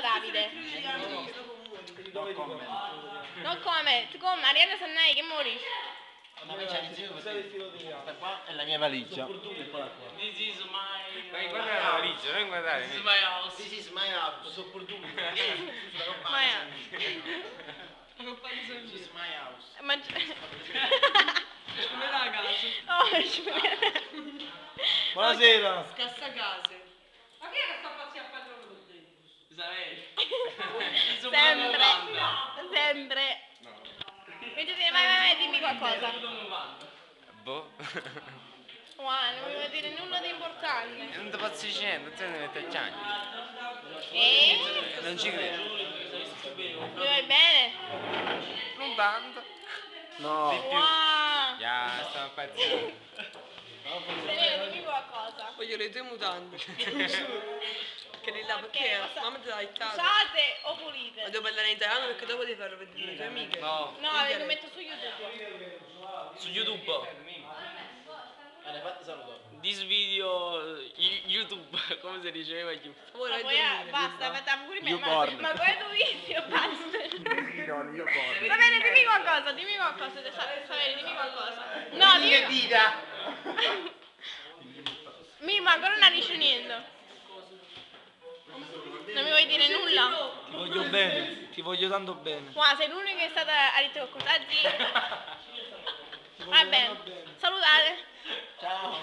Davide. No comment, come Mariana Sannai che mori? Ma c'è questa qua è la mia valigia. This is my... Ma guarda la valigia, non guardare. This is my house. This is my house. Opportuno. Ma This is my house. ma Come la casa? oh, Buonasera. Scassa case. Ma chi è che sta pazzia a padrone con te? Isabel. sempre. Invece vai, dimmi qualcosa. Boh. Wow, non volevo dire nulla di importante. Non ti posso dicendo, tu ne metti a chiangere. Non ci credo. Mi vai bene? Non tanto. No. Wow. Ya, stiamo impazzendo. Serena, dimmi qualcosa. Voglio le tue mutande. Che li lavo Perché? perché mamma te l'ha ittato. Usate o pulite? Ma devo parlare in italiano perché dopo devi farlo vedere le tue amiche. No. No, lo metto su YouTube. Su YouTube. Fatti saluto. This video YouTube, come si diceva YouTube. Ma poi basta, facciamo pure me. YouPorn. Ma poi tu video, basta. No, io porto. Va bene, dimmi qualcosa, dimmi qualcosa. No, Che dita. Ma ancora non dice niente. Non mi vuoi dire nulla? Ti voglio bene, ti voglio tanto bene. Wow, sei l'unico che è stata a detto qualcos'oggi. Va bene, salutate. Ciao.